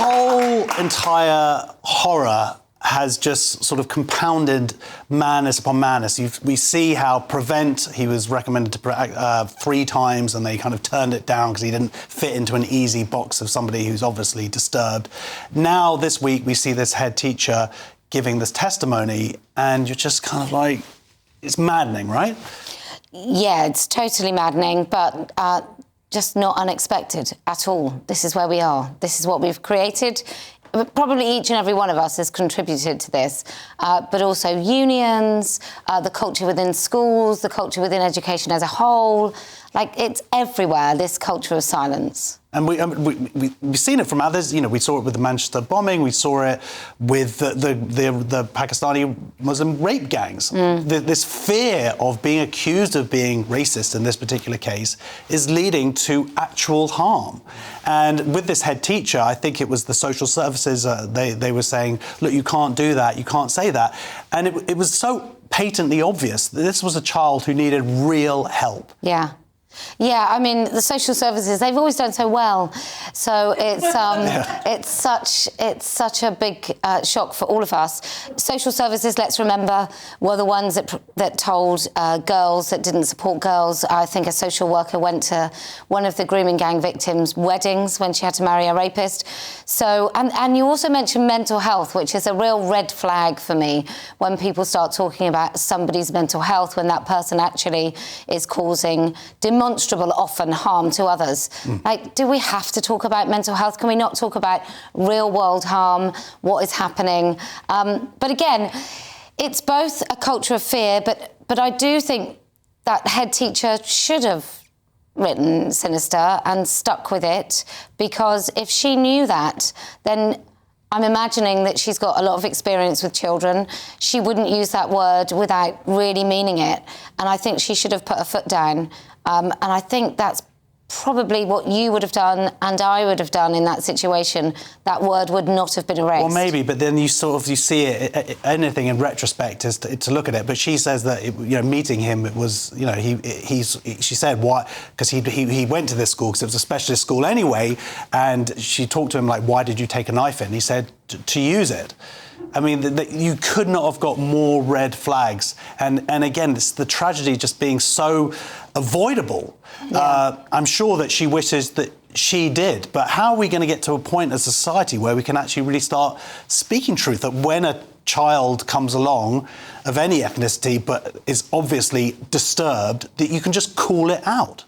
whole entire horror has just sort of compounded madness upon madness. We see how Prevent, he was recommended to 3 times and they kind of turned it down because he didn't fit into an easy box of somebody who's obviously disturbed. Now, this week, we see this head teacher giving this testimony and you're just kind of like, it's maddening, right? Yeah, it's totally maddening, but just not unexpected at all. This is where we are. This is what we've created. Probably each and every one of us has contributed to this, but also unions, the culture within schools, the culture within education as a whole. Like, it's everywhere, this culture of silence. And we've seen it from others. You know, we saw it with the Manchester bombing. We saw it with the Pakistani Muslim rape gangs. This fear of being accused of being racist in this particular case is leading to actual harm. And with this head teacher, I think it was the social services, they were saying, look, you can't do that, you can't say that. And it was so patently obvious that this was a child who needed real help. Yeah. Yeah, I mean, the social services, they've always done so well. So it's it's such a big shock for all of us. Social services, let's remember, were the ones that told girls that didn't support girls. I think a social worker went to one of the grooming gang victims' weddings when she had to marry a rapist. So, and you also mentioned mental health, which is a real red flag for me when people start talking about somebody's mental health when that person actually is causing demonstrable, often, harm to others. Like, do we have to talk about mental health? Can we not talk about real-world harm, what is happening? But again, it's both a culture of fear, but I do think that head teacher should have written Sinister and stuck with it, because if she knew that, then I'm imagining that she's got a lot of experience with children. She wouldn't use that word without really meaning it. And I think she should have put her foot down. And I think that's probably what you would have done and I would have done in that situation. That word would not have been erased. Well, maybe, but then you see it, anything in retrospect is to look at it. But she says that, meeting him, it was, she said, why? Because he went to this school because it was a specialist school anyway. And she talked to him like, why did you take a knife in? He said, to use it. I mean, you could not have got more red flags. And again, it's the tragedy just being so avoidable. Yeah. I'm sure that she wishes that she did. But how are we going to get to a point as a society where we can actually really start speaking truth? That when a child comes along of any ethnicity but is obviously disturbed, that you can just call it out.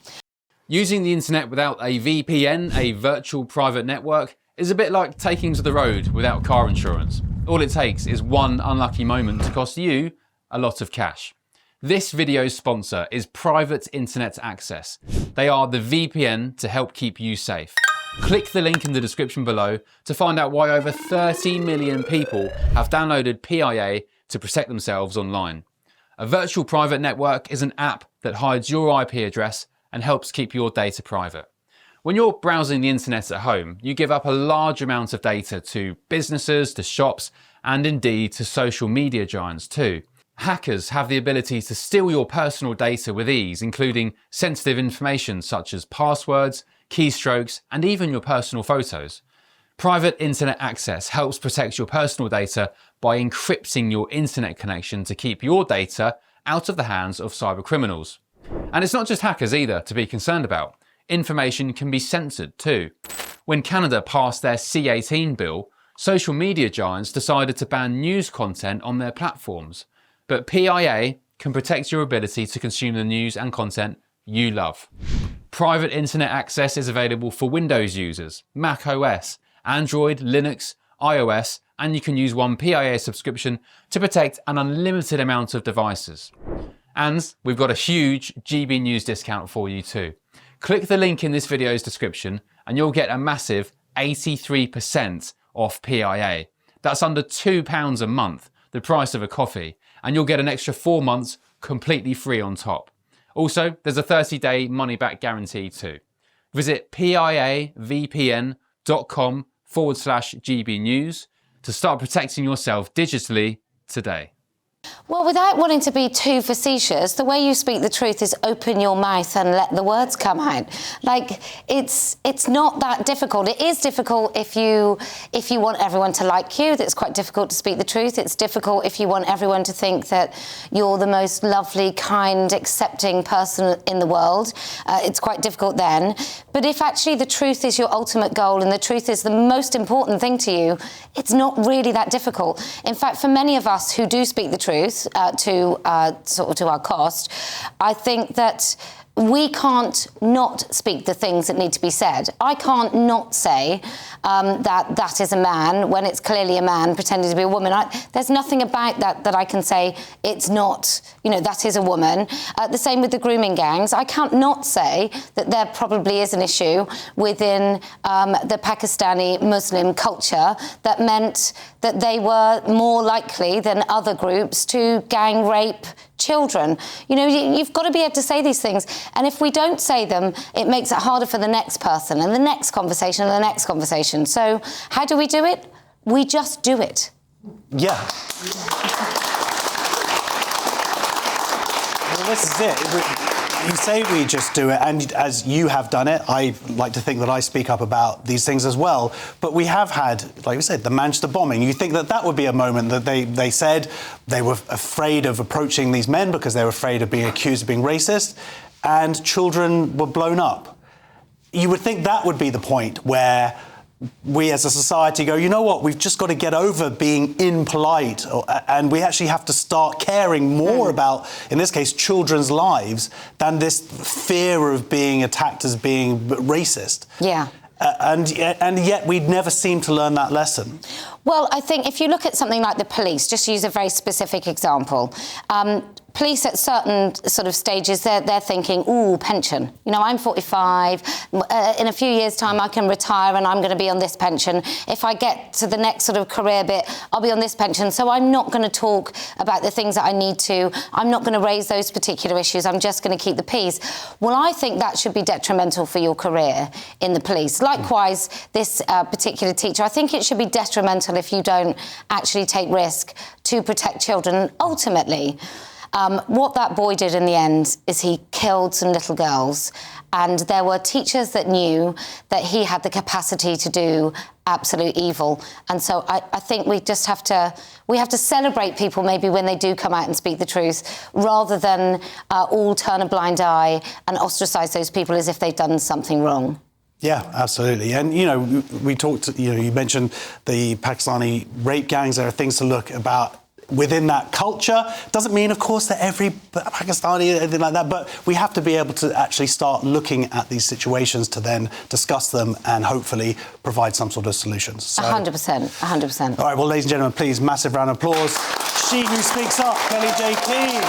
Using the internet without a VPN, a virtual private network, is a bit like taking to the road without car insurance. All it takes is one unlucky moment to cost you a lot of cash. This video's sponsor is Private Internet Access. They are the VPN to help keep you safe. Click the link in the description below to find out why over 30 million people have downloaded PIA to protect themselves online. A virtual private network is an app that hides your IP address and helps keep your data private. When you're browsing the internet at home, you give up a large amount of data to businesses, to shops, and indeed to social media giants too. Hackers have the ability to steal your personal data with ease, including sensitive information such as passwords, keystrokes, and even your personal photos. Private Internet Access helps protect your personal data by encrypting your internet connection to keep your data out of the hands of cybercriminals. And it's not just hackers either to be concerned about. Information can be censored too. When Canada passed their C-18 bill, social media giants decided to ban news content on their platforms. But PIA can protect your ability to consume the news and content you love. Private Internet Access is available for Windows users, Mac OS, Android, Linux, iOS, and you can use one PIA subscription to protect an unlimited amount of devices. And we've got a huge GB News discount for you too. Click the link in this video's description and you'll get a massive 83% off PIA. That's under £2 a month, the price of a coffee, and you'll get an extra 4 months completely free on top. Also, there's a 30-day money-back guarantee too. Visit piavpn.com/GB News to start protecting yourself digitally today. Well, without wanting to be too facetious, the way you speak the truth is open your mouth and let the words come out. Like, it's not that difficult. It is difficult if you want everyone to like you. That's quite difficult to speak the truth. It's difficult if you want everyone to think that you're the most lovely, kind, accepting person in the world. It's quite difficult then. But if actually the truth is your ultimate goal and the truth is the most important thing to you, it's not really that difficult. In fact, for many of us who do speak the truth, to our cost, I think that we can't not speak the things that need to be said. I can't not say that is a man when it's clearly a man pretending to be a woman. There's nothing about that I can say it's not, that is a woman. The same with the grooming gangs. I can't not say that there probably is an issue within the Pakistani Muslim culture that meant that they were more likely than other groups to gang rape children. You've got to be able to say these things. And if we don't say them, it makes it harder for the next person and the next conversation and the next conversation. So how do we do it? We just do it. Yeah. Well, this is it. You say we just do it, and as you have done it, I like to think that I speak up about these things as well. But we have had, like we said, the Manchester bombing. You think that would be a moment that they said they were afraid of approaching these men because they were afraid of being accused of being racist, and children were blown up. You would think that would be the point where we as a society go, you know what, we've just got to get over being impolite, and we actually have to start caring more about, in this case, children's lives than this fear of being attacked as being racist. Yeah. And yet we never seem to learn that lesson. Well, I think if you look at something like the police, just to use a very specific example, police at certain sort of stages, they're thinking, ooh, pension. I'm 45. In a few years' time, I can retire and I'm going to be on this pension. If I get to the next sort of career bit, I'll be on this pension. So I'm not going to talk about the things that I need to. I'm not going to raise those particular issues. I'm just going to keep the peace. Well, I think that should be detrimental for your career in the police. Likewise, this particular teacher, I think it should be detrimental if you don't actually take risk to protect children. Ultimately, what that boy did in the end is he killed some little girls, and there were teachers that knew that he had the capacity to do absolute evil. And so I think we just have to celebrate people maybe when they do come out and speak the truth, rather than all turn a blind eye and ostracise those people as if they've done something wrong. Yeah, absolutely. And, we talked, you mentioned the Pakistani rape gangs. There are things to look about within that culture. Doesn't mean, of course, that every Pakistani or anything like that, but we have to be able to actually start looking at these situations to then discuss them and hopefully provide some sort of solutions. So, 100%, 100%. All right, well, ladies and gentlemen, please, massive round of applause. She who speaks up, Kellie-Jay Keen.